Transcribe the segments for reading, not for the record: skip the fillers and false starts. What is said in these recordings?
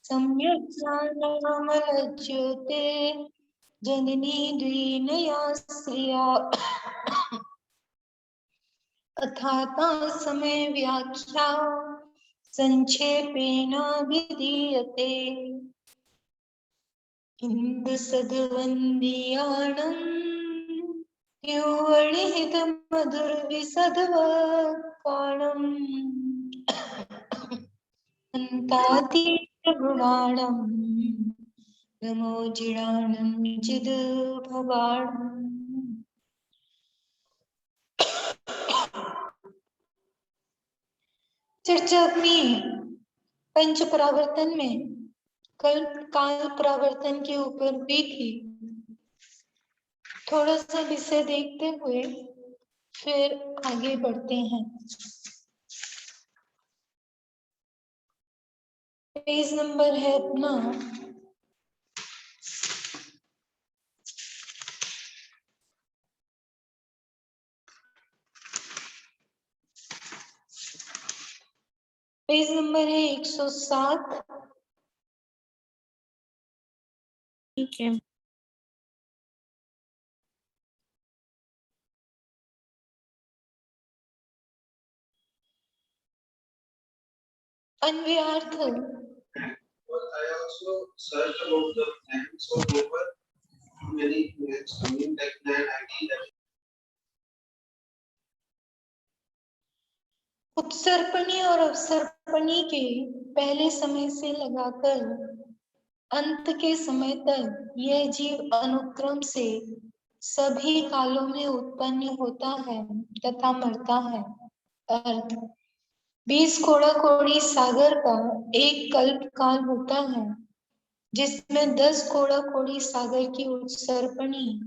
सम्यक् ज्ञानामलज्योते जननी द्विनया स्त्रिया अथाता समय व्याख्या संक्षेपेण विधीयते। इंद सद्वंदियाणं युवणिहित मधुर विसद्वकाणम् अन्तातीत गुणाणं नमोजिणाणं चिद भवाणम्। चर्चा अपनी पंच परावर्तन में कल्प काल परावर्तन के ऊपर भी थी। थोड़ा सा विषय देखते हुए फिर आगे बढ़ते हैं। पेज नंबर है अपना 107। ठीक है। अन्वयार्थ। I also searched about the planets all over many planets, I mean like Plan ID. उत्सर्पणी और अवसर्पणी के पहले समय से लगाकर अंत के समय तक यह जीव अनुक्रम से सभी कालों में उत्पन्न होता है तथा मरता है। अर्थ 20 कोड़ा कोड़ी सागर का एक कल्प काल होता है जिसमें 10 कोड़ा कोड़ी सागर की उत्सर्पणी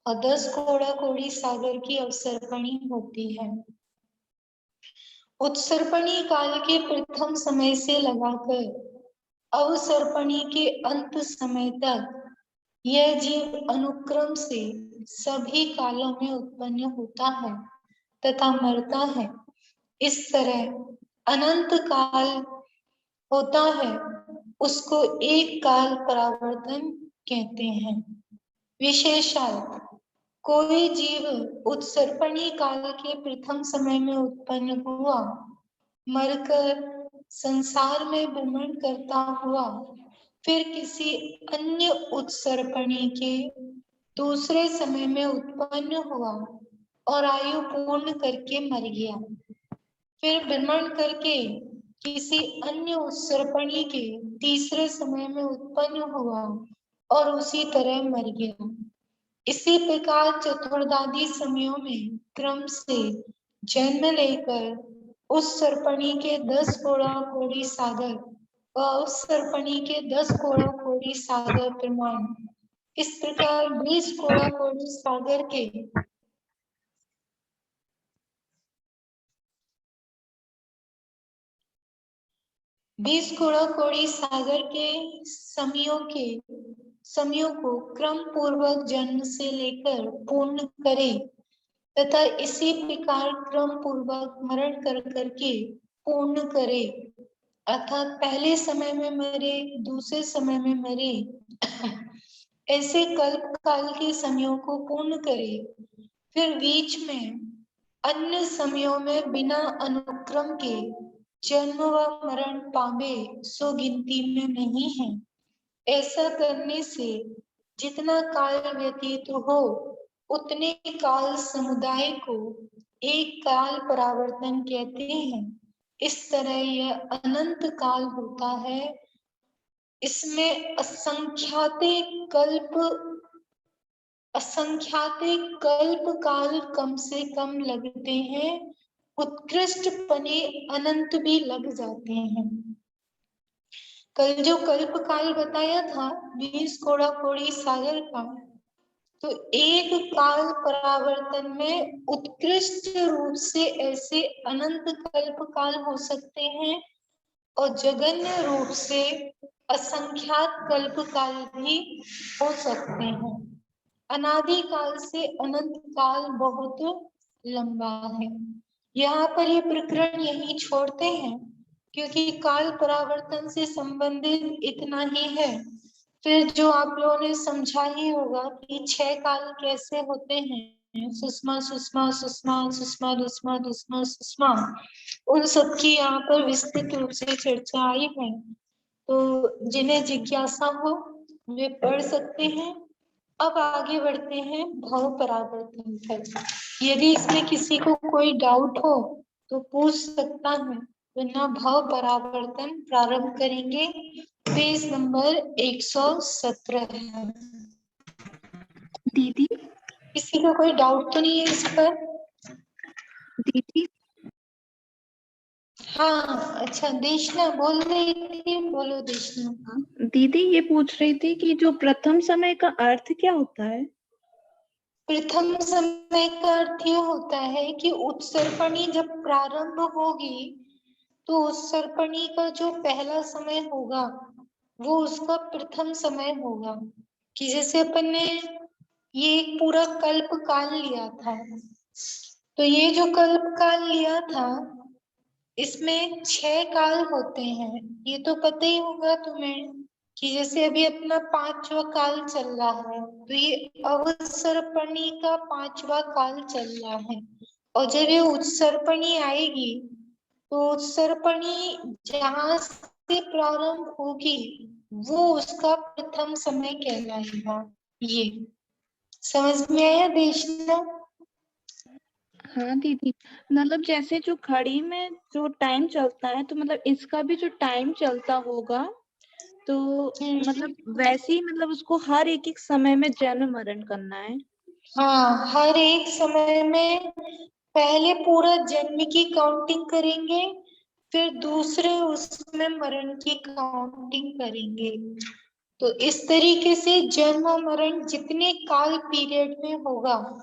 और 10 कोड़ा कोड़ी सागर की अवसर्पणी होती है। उत्सर्पणी काल के प्रथम समय से लगाकर अवसर्पणी के अंत समय तक यह जीव अनुक्रम से सभी कालों में उत्पन्न होता है तथा मरता है। इस तरह अनंत काल होता है उसको एक काल परावर्तन कहते हैं। विशेषार्थ कोई जीव उत्सर्पणी काल के प्रथम समय में उत्पन्न हुआ मरकर संसार में भ्रमण करता हुआ फिर किसी अन्य उत्सर्पणी के दूसरे समय में उत्पन्न हुआ और आयु पूर्ण करके मर गया, फिर भ्रमण करके किसी अन्य उत्सर्पणी के तीसरे समय में उत्पन्न हुआ और उसी तरह मर गया। इसी प्रकार चतुर्दादि समयों में क्रम से जन्म लेकर उस सर्पणी के 10 कोड़ा कोड़ी सागर व उस सर्पणी के 10 कोड़ा कोड़ी सागर प्रमाण, इस प्रकार 20 कोड़ा कोड़ी सागर के 20 कोड़ा कोड़ी सागर के समयों को क्रम पूर्वक जन्म से लेकर पूर्ण करे तथा इसी प्रकार क्रम पूर्वक मरण कर करके पूर्ण करे, अर्थात पहले समय में मरे दूसरे समय में मरे, ऐसे कल्प काल के समयों को पूर्ण करे। फिर बीच में अन्य समयों में बिना अनुक्रम के जन्म व मरण पावे सो गिनती में नहीं है। ऐसा करने से जितना काल व्यतीत हो उतने काल समुदाय को एक काल परावर्तन कहते हैं। इस तरह यह अनंत काल होता है। इसमें असंख्याते कल्प काल कम से कम लगते हैं, उत्कृष्ट पने अनंत भी लग जाते हैं। कल जो कल्प काल बताया था 20 कोड़ा कोड़ी सागर का, तो एक काल परावर्तन में उत्कृष्ट रूप से ऐसे अनंत कल्प काल हो सकते हैं और जघन्य रूप से असंख्यात कल्प काल भी हो सकते हैं। अनादि काल से अनंत काल बहुत लंबा है। यहाँ पर ये प्रकरण यही छोड़ते हैं क्योंकि काल परावर्तन से संबंधित इतना ही है। फिर जो आप लोगों ने समझा ही होगा कि 6 काल कैसे होते हैं, सुषमा सुषमा सुषमा सुषमा दुष्मा दुष्मा सुषमा, उन सबकी यहाँ पर विस्तृत रूप से चर्चा आई है। तो जिन्हें जिज्ञासा हो वे पढ़ सकते हैं। अब आगे बढ़ते हैं भाव परावर्तन पर। यदि इसमें किसी को कोई डाउट हो तो पूछ सकता है, वरना भाव परावर्तन प्रारंभ करेंगे। पेज नंबर 117 है। दीदी किसी का कोई डाउट तो नहीं है इस पर? दीदी हाँ अच्छा, देशना बोल रही थी, बोलो देशना। दीदी ये पूछ रही थी कि जो प्रथम समय का अर्थ क्या होता है? प्रथम समय का अर्थ ये होता है कि उत्सर्पणी जब प्रारंभ होगी तो उत्सर्पणी का जो पहला समय होगा वो उसका प्रथम समय होगा। कि जैसे अपन ने ये एक पूरा कल्प काल लिया था, तो ये जो कल्प काल लिया था इसमें 6 काल होते हैं। ये तो पता ही होगा तुम्हें कि जैसे अभी अपना 5वां काल चल रहा है, तो ये अवसर्पणी का 5वां काल चल रहा है। और जब ये उत्सर्पणी आएगी तो उत्सर्पणी जहां से प्रारंभ होगी वो उसका प्रथम समय कहलाएगा। ये समझ में आया देशना? हाँ दीदी, मतलब जैसे जो घड़ी में जो टाइम चलता है, तो मतलब इसका भी जो टाइम चलता होगा, तो मतलब वैसे ही मतलब उसको हर एक एक समय में जन्म मरण करना है। हाँ, हर एक समय में पहले पूरा जन्म की काउंटिंग करेंगे, फिर दूसरे उसमें मरण की काउंटिंग करेंगे। तो इस तरीके से जन्म मरण जितने काल पीरियड में होगा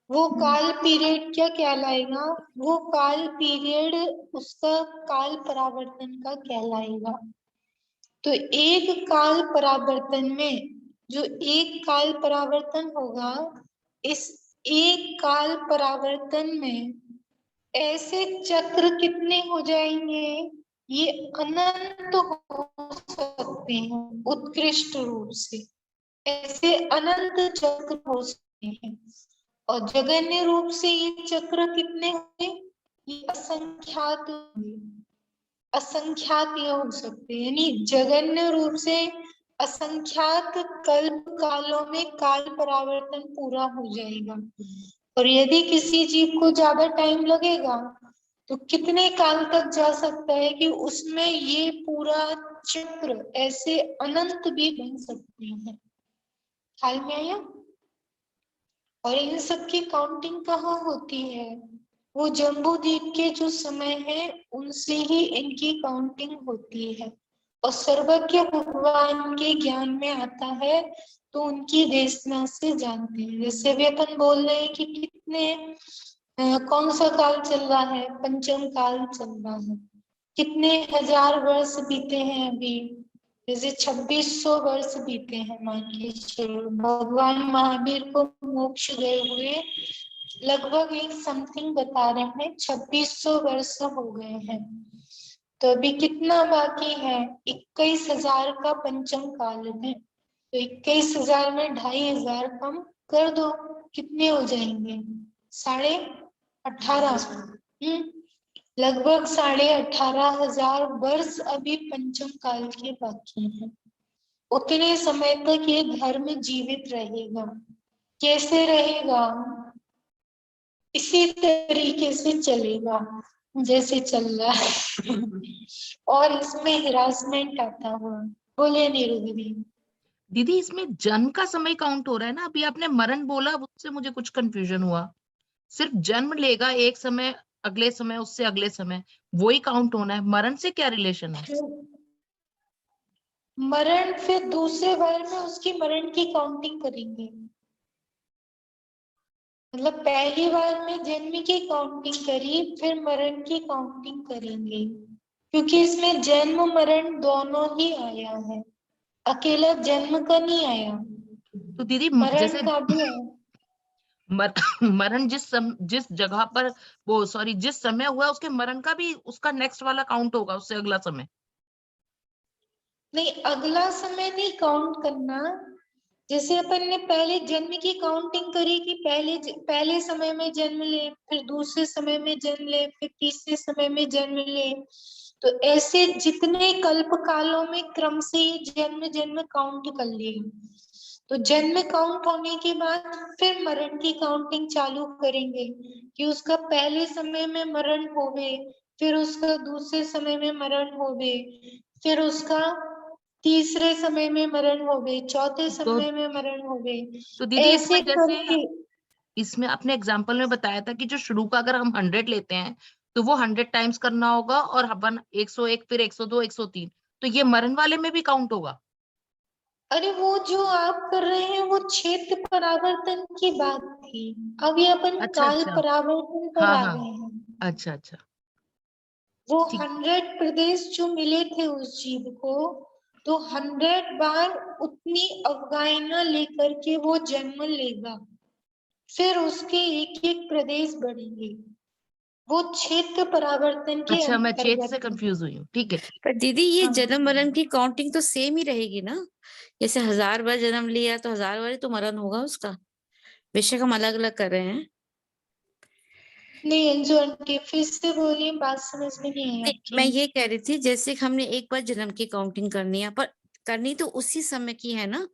वो काल पीरियड क्या कहलाएगा? वो काल पीरियड उसका काल परावर्तन का कहलाएगा। तो एक काल परावर्तन में जो एक काल परावर्तन होगा, इस एक काल परावर्तन में ऐसे चक्र कितने हो जाएंगे? ये अनंत हो सकते हैं उत्कृष्ट रूप से। ऐसे अनंत चक्र हो सकते हैं। और जगन्य रूप से ये चक्र कितने होंगे? ये असंख्यात होंगे। असंख्यात ये हो सकते हैं, यानी जगन्य रूप से असंख्यात कल्प कालों में काल परावर्तन पूरा हो जाएगा। और यदि किसी जीव को ज्यादा टाइम लगेगा तो कितने काल तक जा सकता है कि उसमें ये पूरा चक्र ऐसे अनंत भी बन सकते हैं। ख्याल में आया? और इन सब की काउंटिंग कहाँ होती है? वो जम्बू द्वीप के जो समय है उनसे ही इनकी काउंटिंग होती है। और सर्वज्ञ भगवान के ज्ञान में आता है तो उनकी देशना से जानते हैं। जैसे भी अपन बोल रहे हैं कि कितने कौन सा काल चल रहा है? पंचम काल चल रहा है। कितने हजार वर्ष बीते हैं अभी? जैसे 2600 वर्ष बीते हैं मान के चलो। भगवान महावीर को मोक्ष गए हुए लगभग एक समथिंग बता रहे हैं 2600 वर्ष हो गए हैं। तो अभी कितना बाकी है? 21,000 का पंचम काल है। तो 21,000 में 2,500 कम कर दो, कितने हो जाएंगे? 18,500। लगभग 18,500 वर्ष अभी पंचम काल के बाकी हैं। उतने समय तक ये धर्म जीवित रहेगा। कैसे रहेगा? इसी तरीके से चलेगा जैसे चल रहा है। और इसमें हिरासमेंट आता हुआ। बोले नीरू दीदी इसमें जन्म का समय काउंट हो रहा है ना? अभी आपने मरण बोला, उससे मुझे कुछ कंफ्यूजन हुआ। सिर्फ जन्म लेगा एक समय, अगले समय उससे अगले समय वही काउंट होना है, मरण से क्या रिलेशन है? मरण फिर दूसरे बार में उसकी मरण की काउंटिंग करेंगे। मतलब पहली बार में जन्म की काउंटिंग करी, फिर मरण की काउंटिंग करेंगे। क्योंकि इसमें जन्म मरण दोनों ही आया है, अकेला जन्म का नहीं आया, तो दीदी मरण जैसे का भी आया। मरण जिस जगह पर वो सॉरी जिस समय हुआ उसके मरण का भी उसका नेक्स्ट वाला काउंट होगा, उससे अगला समय। नहीं, अगला समय नहीं काउंट करना। जैसे अपन ने पहले जन्म की काउंटिंग करी कि पहले समय में जन्म ले, फिर दूसरे समय में जन्म ले, फिर तीसरे समय में जन्म ले, तो ऐसे जितने कल्प कालों में क्रम से ये जन्म जन्म काउंट कर लिए। तो जन्म काउंट होने के बाद फिर मरण की काउंटिंग चालू करेंगे कि उसका पहले समय में मरण होवे, फिर उसका दूसरे समय में मरण होवे, फिर उसका तीसरे समय में मरण हो गए, चौथे तो समय में मरण हो गए, दीदी ऐसे इसमें जैसे करके। इसमें अपने एग्जाम्पल में बताया था कि जो शुरू का अगर हम 100 लेते हैं तो वो 100 टाइम्स करना होगा, और अपन 101 फिर 102 103, तो ये मरण वाले में भी काउंट होगा। अरे वो जो आप कर रहे हैं वो क्षेत्र परावर्तन की बात थी, अभी अपन अच्छा काल अच्छा, परावर्तन पर हाँ आ हाँ, गए हैं। अच्छा अच्छा, वो ठीक। 100 प्रदेश जो मिले थे उस जीव को, तो 100 बार उतनी अवगाहना लेकर के वो जन्म लेगा, फिर उसके एक एक प्रदेश बढ़ेंगे। वो क्षेत्र परावर्तन के अच्छा, मैं चेत से अंतर्गत है। कंफ्यूज हुई हूँ, ठीक है ठीक। पर दीदी ये हाँ। जन्म मरण की काउंटिंग तो सेम ही रहेगी ना? जैसे 1000 बार जन्म लिया तो 1000 बार ही तो मरण होगा उसका। बेशक हम अलग अलग कर रहे हैं। नहीं अंजू आंटी, फिर से बोलिए, बात समझ में नहीं आई नहीं, आपकी। मैं ये कह रही थी जैसे हमने एक बार जन्म की काउंटिंग करनी है, पर करनी तो उसी समय की है ना।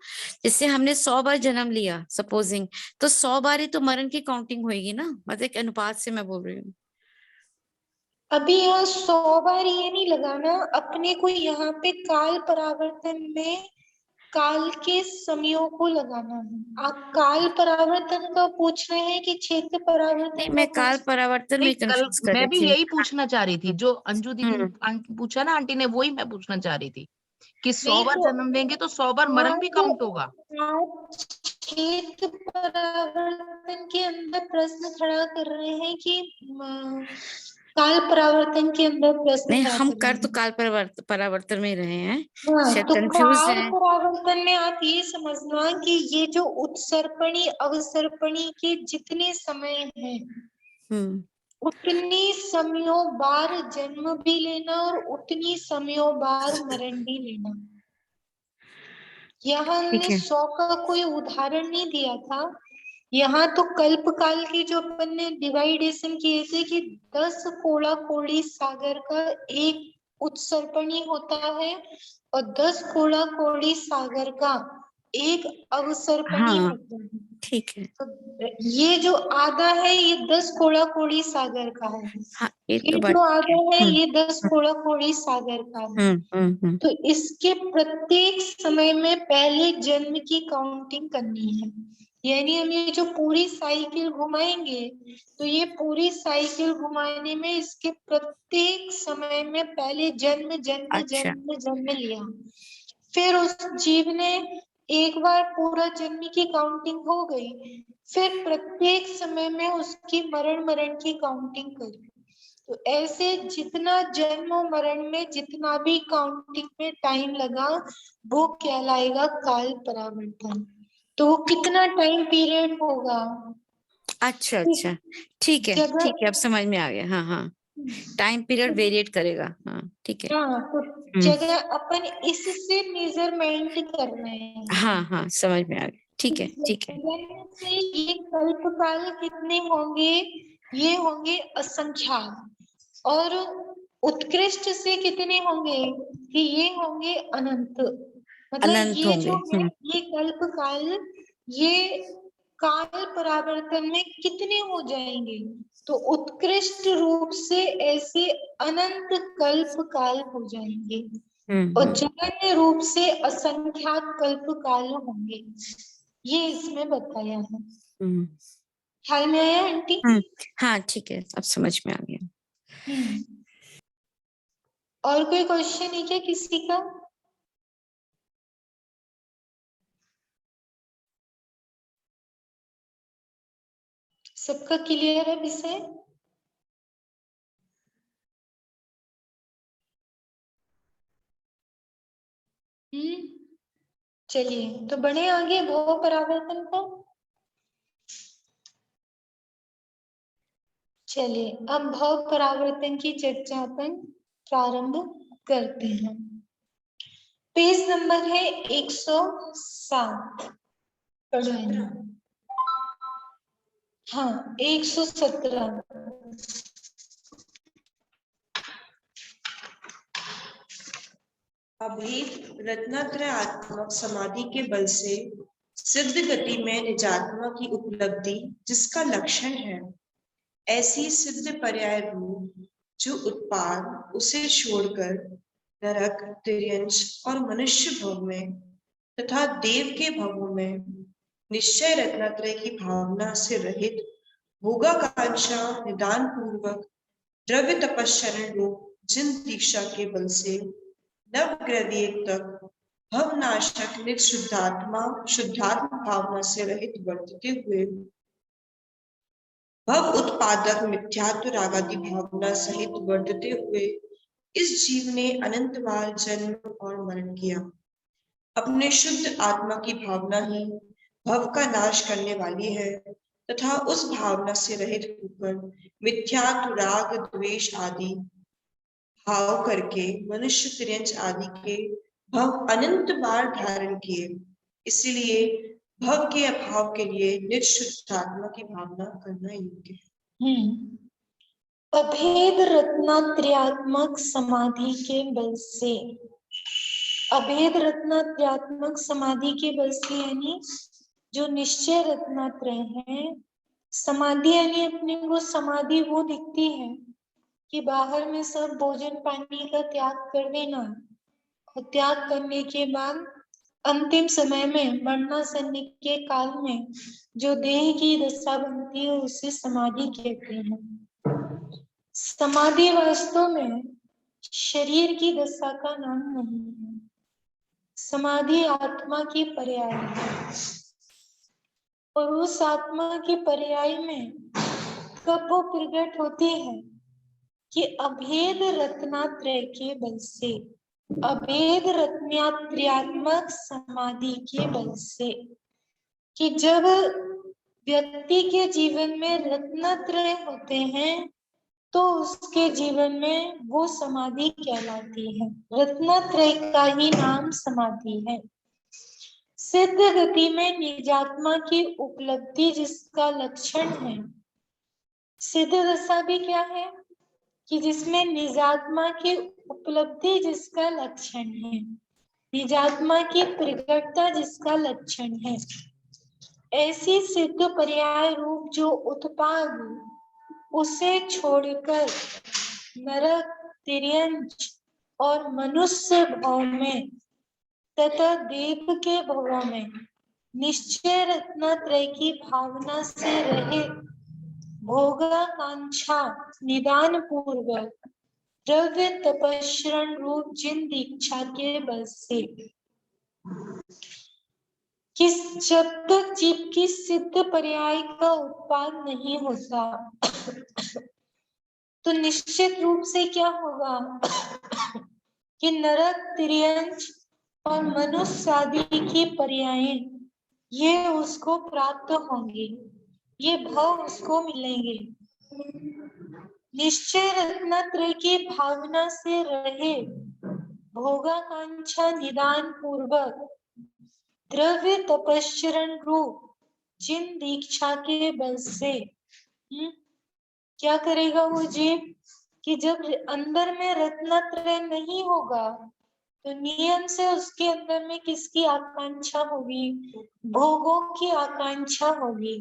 जैसे हमने 100 बार जन्म लिया सपोजिंग, तो 100 बार ही तो मरण की काउंटिंग होगी ना। मतलब एक अनुपात से मैं बोल रही हूँ। अभी यहाँ 100 बार ये नहीं लगाना अपने को, यहाँ पे काल परावर्तन में काल के समयों को लगाना है। आप काल परावर्तन का पूछ रहे हैं कि क्षेत्र नहीं, परावर्तन का मैं काल पूछ परावर्तन नहीं, में कल कंफ्यूज कर मैं रही भी थी। यही पूछना चाह रही थी, जो अंजू दीदी ने हम्म पूछा ना आंटी ने, वही मैं पूछना चाह रही थी कि 100 नहीं बार तो जन्म लेंगे तो 100 बार मरण भी काउंट होगा। आप क्षेत्र परावर्तन के अंदर प्रश्न खड़ा कर रहे हैं कि काल परावर्तन के अंदर प्रश्न नहीं, खड़ा हम कर रहे कर तो हैं। काल परावर्तन में ही रहे हैं। हाँ, शायद तो कंफ्यूज काल है। परावर्तन में आप ये समझना कि ये जो उत्सर्पणी अवसर्पणी के जितने समय हैं, हम्म उतनी समयों बार जन्म भी लेना और उतनी समयों बार मरण भी लेना। यहाँ हमने ठीक है। 100 का कोई उदाहरण नहीं दिया था। यहाँ तो कल्प काल की जो अपन ने डिवाइडेशन किए थे कि 10 कोड़ा कोड़ी सागर का एक उत्सर्पणी होता है और 10 कोड़ा कोड़ी सागर का एक अवसर्पणी हाँ होता है। ठीक है। तो ये जो आधा है ये 10 कोड़ा कोड़ी सागर का है, हाँ ये ये तो बात जो ठीक आधा है। है ये 10 कोड़ा कोड़ी सागर का है। हम्म। तो इसके प्रत्येक समय में पहले जन्म की काउंटिंग करनी है। यानी हम ये जो पूरी साइकिल घुमाएंगे, तो ये पूरी साइकिल घुमाने में इसके प्रत्येक समय में पहले जन्म जन्म अच्छा। जन्म जन्म लिया, फिर उस जीव ने एक बार पूरा जन्म की काउंटिंग हो गई, फिर प्रत्येक समय में उसकी मरण मरण की काउंटिंग करी। तो ऐसे जितना जन्म और मरण में जितना भी काउंटिंग में टाइम लगा, वो कहलाएगा काल परावर्तन। तो वो कितना टाइम पीरियड होगा? अच्छा अच्छा, ठीक है जगह ठीक है, अब समझ में आ गया। हाँ हाँ, टाइम पीरियड वेरिएट करेगा। हाँ ठीक है। हाँ, तो जगह अपन इससे मेजरमेंट कर रहे हैं। हाँ समझ में आ गया। ठीक है ठीक है। जन्म से ये कल्प काल कितने होंगे? ये होंगे असंख्यात। और उत्कृष्ट से कितने होंगे? कि ये होंगे अनंत। मतलब अनंत ये होंगे। जो है ये कल्प काल, ये काल परावर्तन में कितने हो जाएंगे? तो उत्कृष्ट रूप से ऐसे अनंत कल्प काल हो जाएंगे और जगन्य रूप से असंख्यात कल्प काल होंगे। ये इसमें बताया है। हम्म ख्याल में आया आंटी? हाँ ठीक है, अब समझ में आ गया। और कोई क्वेश्चन है क्या किसी का? सबका क्लियर है विषय? चलिए तो बढ़े आगे भव परावर्तन को। चलिए अब भव परावर्तन की चर्चा अपन प्रारंभ करते हैं। पेज नंबर है 107। पढ़ना। हाँ 117। अभेद रत्नात्रयात्मक समाधि के बल से सिद्ध गति में निजात्मा की उपलब्धि जिसका लक्षण है, ऐसी सिद्ध पर्याय रूप जो उत्पाद उसे छोड़कर नरक, तिर्यंच और मनुष्य भव में तथा देव के भवों में निश्चय रत्नात्रय की भावना से रहित भोगाकांक्षा निदान पूर्वक द्रव्य तपश्चरण रूप जिन दीक्षा के बल से नवग्रदीय तक भवनाशक निज शुद्धात्म भावना से रहित वर्तते हुए भव उत्पादक मिथ्यात्व रागादि भावना सहित वर्तते हुए इस जीव ने अनंत बार जन्म और मरण किया। अपने शुद्ध आत्मा की भावना ही भव का नाश करने वाली है तथा उस भावना से रहित होकर मिथ्यात्व राग द्वेष आदि भाव करके मनुष्य तिर्यंच आदि के भव अनंत बार धारण किए। इसलिए भव के अभाव के लिए निज शुद्धात्मा की भावना करना योग्य है। अभेद रत्नात्रयात्मक समाधि के बल से, अभेद रत्नात्रयात्मक समाधि के बल से यानी जो निश्चय रत्नात्रय है, समाधि यानी अपने को समाधि वो दिखती है कि बाहर में सब भोजन पानी का त्याग कर देना और त्याग करने के बाद अंतिम समय में मरना सन्नि के काल में जो देह की दशा बनती है उसे समाधि कहते हैं। समाधि वास्तव में शरीर की दशा का नाम नहीं है। समाधि आत्मा की पर्याय है और उस आत्मा की पर्याय में कब वो प्रकट होती है कि अभेद रत्नात्रय के बल से, अभेद रत्नात्रयात्मक समाधि के बल से, कि जब व्यक्ति के जीवन में रत्नात्रय होते हैं तो उसके जीवन में वो समाधि कहलाती है। रत्नात्रय का ही नाम समाधि है। सिद्ध गति में निजात्मा की उपलब्धि जिसका लक्षण है, सिद्ध दशा भी क्या है कि जिसमें निजात्मा की उपलब्धि जिसका लक्षण है, निजात्मा की प्रकटता जिसका लक्षण है, ऐसी सिद्ध पर्याय रूप जो उत्पाद उसे छोड़कर नरक, तिर्यंच और मनुष्य भाव में तथा देव के भवों में निश्चय रत्नात्रय की भावना से रहे भोगाकांक्षा निदान पूर्वक द्रव्य तपश्चरण रूप जिन दीक्षा के बल से, किस जब तक जीव की सिद्ध पर्याय का उत्पाद नहीं होता तो निश्चित रूप से क्या होगा कि नरक, तिर्यंच और मनुष्य आदि की पर्यायें ये उसको प्राप्त होंगी, ये भव उसको मिलेंगे। निश्चय रत्नात्रय की भावना से रहे भोगाकांक्षा निदान पूर्वक द्रव्य तपश्चरण रूप जिन दीक्षा के बल से क्या करेगा वो जीव कि जब अंदर में रत्नात्रय नहीं होगा तो नियम से उसके अंदर में किसकी आकांक्षा होगी? भोगों की आकांक्षा होगी।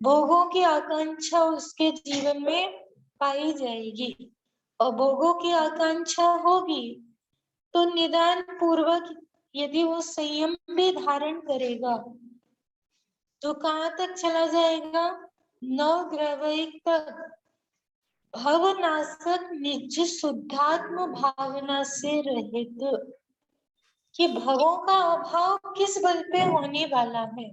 भोगों की आकांक्षा उसके जीवन में पाई जाएगी और भोगों की आकांक्षा होगी तो निदान पूर्वक यदि वो संयम भी धारण करेगा तो कहाँ तक चला जाएगा? नवग्रह तक भवनाशक निज शुद्धात्म भावना से रहित। कि भवों का अभाव किस बल पे होने वाला है?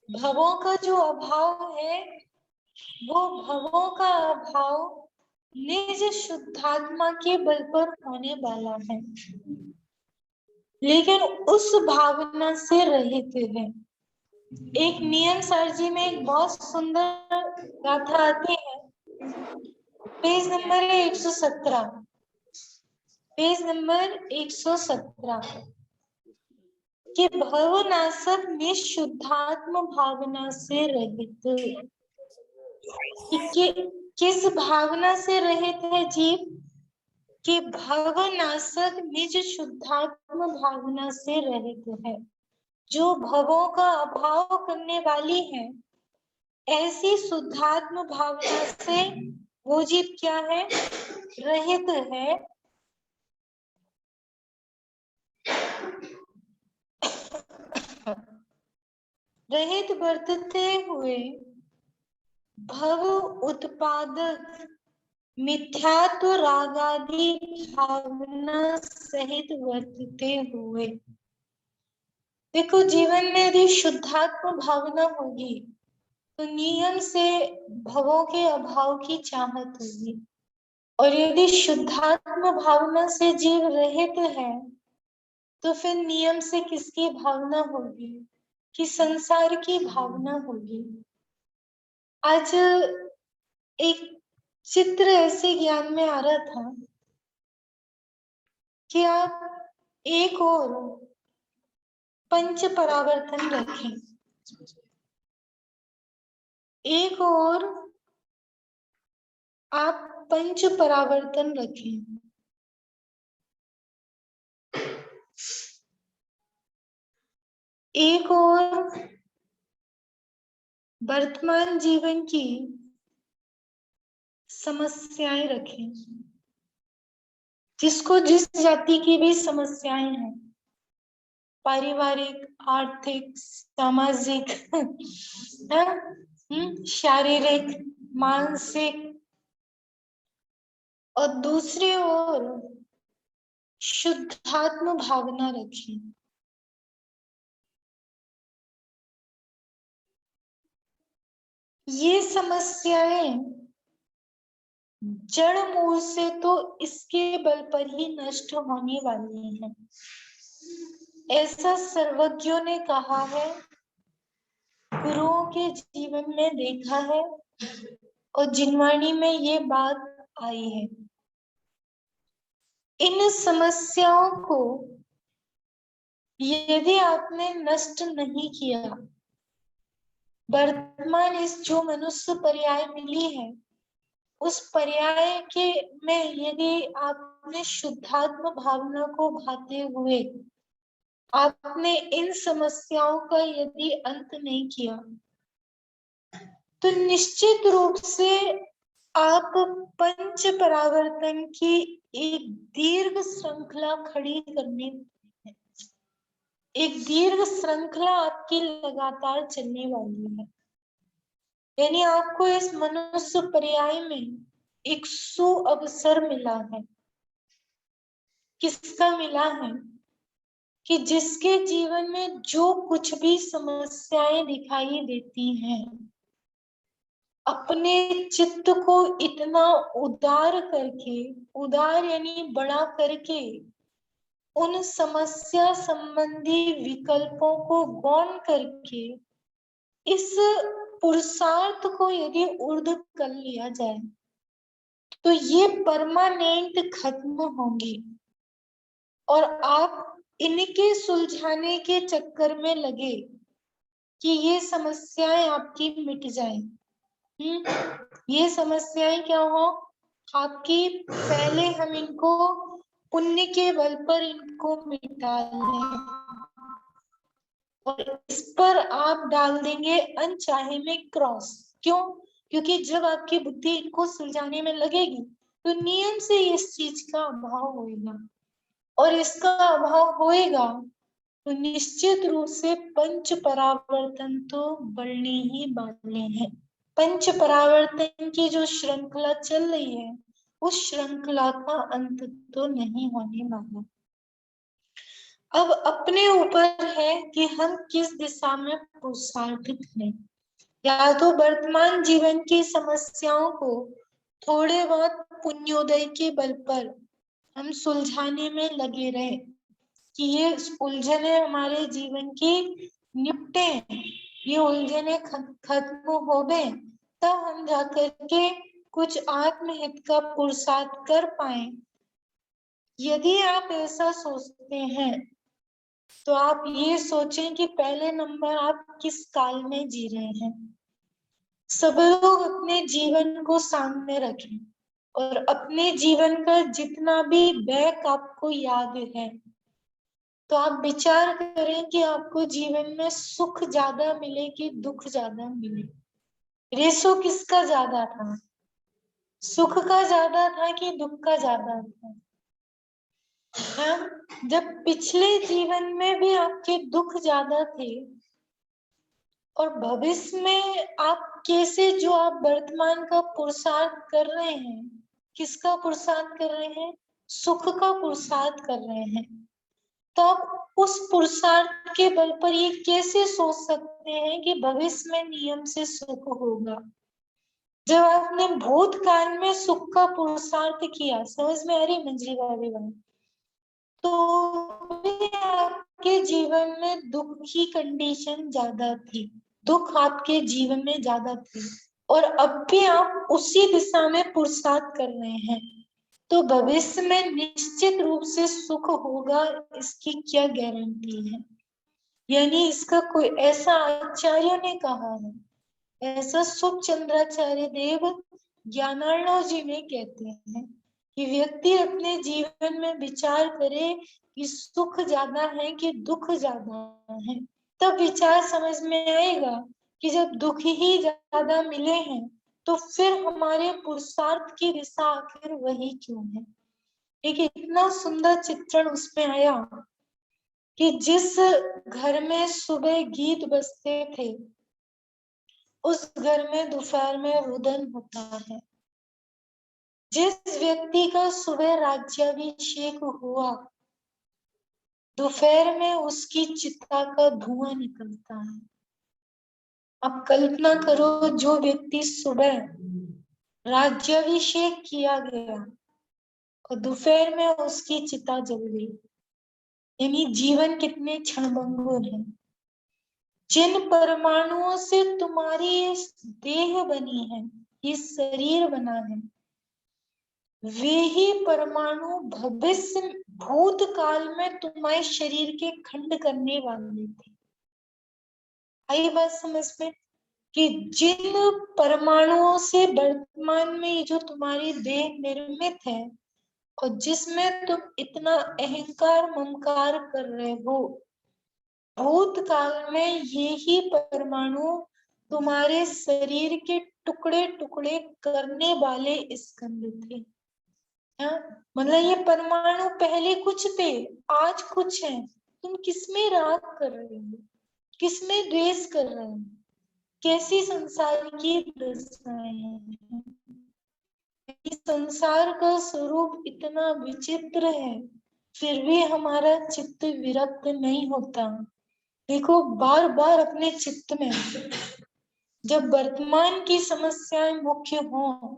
भवों का जो अभाव है वो भवों का अभाव निज शुद्धात्मा के बल पर होने वाला है, लेकिन उस भावना से रहित है। एक नियम सर जी में एक बहुत सुंदर गाथा आती है पेज नंबर है 117, पेज नंबर 117 कि भवनाशक निशुद्धात्म भावना से रहित। किस भावना से रहित है जीव? कि भवनाशक निज शुद्धात्म भावना से रहित है। जो भवों का अभाव करने वाली है, ऐसी शुद्धात्म भावना से वो जीव क्या है? रहित है। रहित बरतते हुए भव उत्पादक मिथ्यात्व रागादि भावना सहित वर्तते हुए। देखो, जीवन में यदि शुद्धात्म भावना होगी तो नियम से भवों के अभाव की चाहत होगी, और यदि शुद्धात्म भावना से जीव रहित है तो फिर नियम से किसकी भावना होगी? कि संसार की भावना होगी। आज एक चित्र ऐसे ज्ञान में आ रहा था कि आप एक और पंच परावर्तन रखें, एक और आप पंच परावर्तन रखें। एक और वर्तमान जीवन की समस्याएं रखें, जिसको जिस जाति की भी समस्याएं हैं, पारिवारिक, आर्थिक, सामाजिक, शारीरिक, मानसिक, और दूसरी ओर शुद्धात्म भावना रखें। ये समस्याएं जड़ मूल से तो इसके बल पर ही नष्ट होने वाली हैं, ऐसा सर्वज्ञों ने कहा है, गुरुओं के जीवन में देखा है, और जिनवाणी में ये बात आई है। इन समस्याओं को यदि आपने नष्ट नहीं किया, वर्तमान इस जो मनुष्य पर्याय मिली है, उस पर्याय के में यदि आपने शुद्धात्म भावना को भाते हुए आपने इन समस्याओं का यदि अंत नहीं किया, तो निश्चित रूप से आप पंच परावर्तन की एक दीर्घ श्रृंखला खड़ी करने, एक दीर्घ श्रृंखला आपकी लगातार चलने वाली है। यानी आपको इस मनुष्य पर्याय में एक सु अवसर मिला है। किसका मिला है? कि जिसके जीवन में जो कुछ भी समस्याएं दिखाई देती हैं, अपने चित्त को इतना उदार करके, उदार यानी बड़ा करके, उन समस्या संबंधी विकल्पों को गौण करके इस पुरुषार्थ को यदि ऊर्ध कर लिया जाए तो ये परमानेंट खत्म होंगी, और आप इनके सुलझाने के चक्कर में लगे कि ये समस्याएं आपकी मिट जाएं। ये समस्याएं क्या हो आपकी? पहले हम इनको पुण्य के बल पर इनको मिटा लें, और इस पर आप डाल देंगे अनचाहे में क्रॉस। क्यों? क्योंकि जब आपकी बुद्धि इनको सुलझाने में लगेगी तो नियम से इस चीज का अभाव होगा, और इसका अभाव होएगा तो निश्चित रूप से पंच परावर्तन तो बढ़ने ही वाले हैं। पंच परावर्तन की जो श्रृंखला चल रही है, उस श्रृंखला का अंत तो नहीं होने वाला। अब अपने ऊपर है कि हम किस दिशा में पुरुषार्थ करें। या तो वर्तमान जीवन की समस्याओं को थोड़े बहुत पुण्योदय के बल पर हम सुलझाने में लगे रहे कि ये उलझने हमारे जीवन की निपटे, ये उलझने खत्म हो गए, तब हम जाकर के कुछ आत्महित का पुरुषार्थ कर पाए। यदि आप ऐसा सोचते हैं तो आप ये सोचें कि पहले नंबर आप किस काल में जी रहे हैं। सब लोग अपने जीवन को सामने रखें और अपने जीवन का जितना भी बैक आपको याद है तो आप विचार करें कि आपको जीवन में सुख ज्यादा मिले कि दुख ज्यादा मिले। रेशो किसका ज्यादा था? सुख का ज्यादा था कि दुख का ज्यादा था? हाँ, जब पिछले जीवन में भी आपके दुख ज्यादा थे और भविष्य में आप कैसे जो आप वर्तमान का पुरुषार्थ कर रहे हैं, किसका पुरुषार्थ कर रहे हैं? सुख का पुरुषार्थ कर रहे हैं। तो आप उस पुरुषार्थ के बल पर ये कैसे सोच सकते हैं कि भविष्य में नियम से सुख होगा, जब आपने भूतकाल में सुख का पुरुषार्थ किया। समझ में आ रही मंजरी वाली बात? तो भी आपके जीवन में दुख की कंडीशन ज्यादा थी, दुख आपके जीवन में ज्यादा थी और अब भी आप उसी दिशा में पुरुषार्थ कर रहे हैं। तो भविष्य में निश्चित रूप से सुख होगा, इसकी क्या गारंटी है? यानी इसका कोई ऐसा आचार्य ने कहा है, ऐसा शुभ चंद्राचार्य देव ज्ञानार्णव जी में कहते हैं कि व्यक्ति अपने जीवन में विचार करे कि सुख ज्यादा है कि दुख ज्यादा है, तब विचार समझ में आएगा कि जब दुख ही ज्यादा मिले हैं तो फिर हमारे पुरुषार्थ की दिशा आखिर वही क्यों है। एक इतना सुंदर चित्रण उसमें आया कि जिस घर में सुबह गीत बजते थे उस घर में दोपहर में रुदन होता है। जिस व्यक्ति का सुबह राज्याभिषेक हुआ दोपहर में उसकी चिता का धुआं निकलता है। अब कल्पना करो, जो व्यक्ति सुबह राज्याभिषेक किया गया और दोपहर में उसकी चिता जल गई, यानी जीवन कितने क्षणभंगुर है। जिन परमाणुओं से तुम्हारी ये देह बनी है, ये शरीर बना है, वे ही परमाणु भविष्य भूतकाल में तुम्हारे शरीर के खंड करने वाले थे। आई बात समझ में कि जिन परमाणुओं से वर्तमान में ये जो तुम्हारी देह निर्मित है और जिसमें तुम इतना अहंकार ममकार कर रहे हो, भूतकाल में ये ही परमाणु तुम्हारे शरीर के टुकड़े टुकड़े करने वाले स्कंद थे। मतलब ये परमाणु पहले कुछ थे, आज कुछ है। तुम किसमें राग कर रहे हो, किसमें द्वेष कर रहे हो? कैसी संसार की दशाएं हैं। संसार का स्वरूप इतना विचित्र है, फिर भी हमारा चित्त विरक्त नहीं होता। देखो, बार बार अपने चित्त में जब वर्तमान की समस्याएं मुख्य हों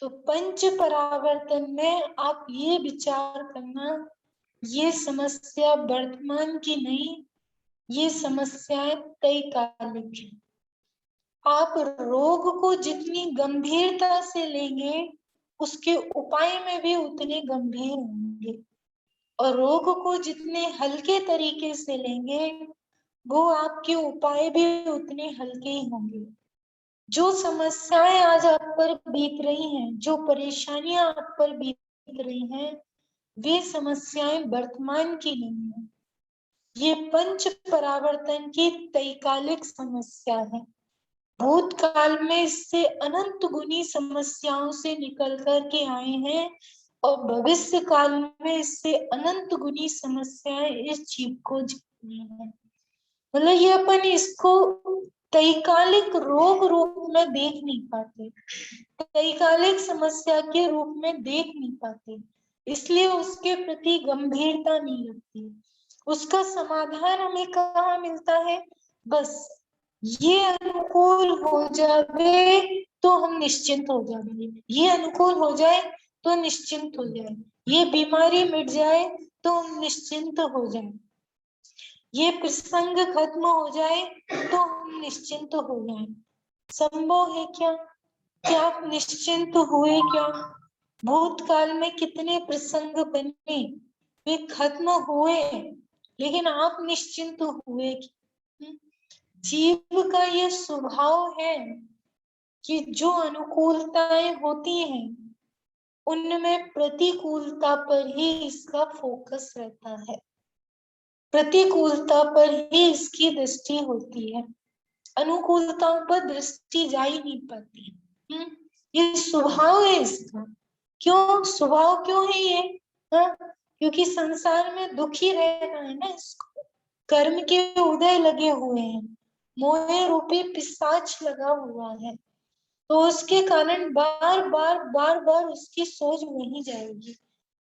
तो पंच परावर्तन में आप ये विचार करना, ये समस्या वर्तमान की नहीं, ये समस्याएं तयकालिक है। आप रोग को जितनी गंभीरता से लेंगे उसके उपाय में भी उतने गंभीर होंगे, और रोग को जितने हल्के तरीके से लेंगे वो आपके उपाय भी उतने हल्के ही होंगे। जो समस्याएं आज आप पर बीत रही हैं, जो परेशानियां आप पर बीत रही हैं, वे समस्याएं वर्तमान की नहीं है, ये पंच परावर्तन की तयकालिक समस्या है। भूतकाल में इससे अनंत गुनी समस्याओं से निकल कर के आए हैं और भविष्य काल में इससे अनंत गुनी समस्याएं इस जीव को झेलनी है। मतलब ये अपन इसको तयकालिक रोग रूप में देख नहीं पाते, तयकालिक समस्या के रूप में देख नहीं पाते, इसलिए उसके प्रति गंभीरता नहीं लगती। उसका समाधान हमें कहाँ मिलता है? बस ये अनुकूल हो जाए तो हम निश्चिंत हो जाएंगे, ये अनुकूल हो जाए तो निश्चिंत हो जाए, ये बीमारी मिट जाए तो हम निश्चिंत हो जाए, ये प्रसंग खत्म हो जाए तो हम निश्चिंत हो जाए। संभव है क्या? क्या आप निश्चिंत हुए क्या? भूतकाल में कितने प्रसंग बने, वे खत्म हुए, लेकिन आप निश्चिंत हुए क्या? जीव का ये स्वभाव है कि जो अनुकूलताएं होती हैं उनमें प्रतिकूलता पर ही इसका फोकस रहता है, प्रतिकूलता पर ही इसकी दृष्टि होती है, अनुकूलताओं पर दृष्टि जा ही नहीं पाती। ये स्वभाव है इसका। क्यों स्वभाव क्यों है ये? क्योंकि संसार में दुखी रहना है ना इसको, कर्म के उदय लगे हुए हैं, मोह रूपी पिशाच लगा हुआ है, तो उसके कारण बार बार उसकी सोच वहीं जाएगी,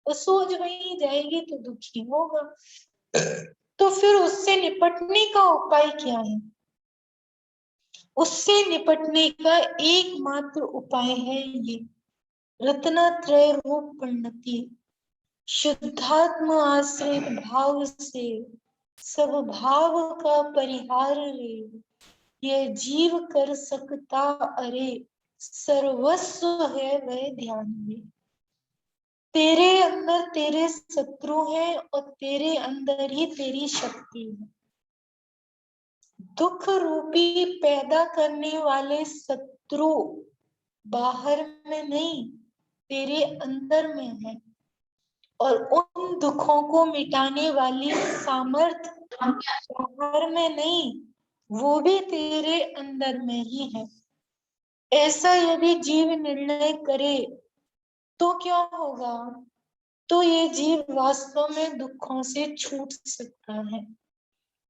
और सोच वहीं जाएगी तो दुखी होगा। तो फिर उससे निपटने का उपाय क्या है? उससे निपटने का एकमात्र उपाय है ये रत्नत्रय रूप परिणति, शुद्धात्म आश्रित भाव से सब भाव का परिहार रे, यह जीव कर सकता अरे सर्वस्व है वह ध्यान में। तेरे अंदर तेरे शत्रु हैं और तेरे अंदर ही तेरी शक्ति है। दुख रूपी पैदा करने वाले शत्रु बाहर में नहीं, तेरे अंदर में है, और उन दुखों को मिटाने वाली सामर्थ बाहर में नहीं, वो भी तेरे अंदर में ही है। ऐसा यदि जीव निर्णय करे तो क्या होगा? तो ये जीव वास्तव में दुखों से छूट सकता है।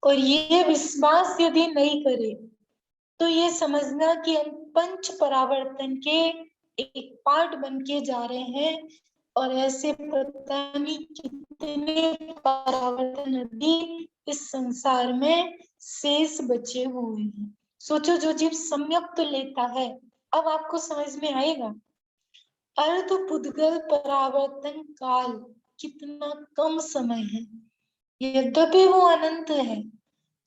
और ये विश्वास यदि नहीं करे तो ये समझना कि हम पंच परावर्तन के एक पार्ट बन के जा रहे हैं, और ऐसे पता नहीं कितने परावर्तन अभी इस संसार में शेष बचे हुए हैं। सोचो, जो जीव सम्यक तो लेता है, अब आपको समझ में आएगा अर्ध पुद्गल परावर्तन काल कितना कम समय है। यद्यपि वो अनंत है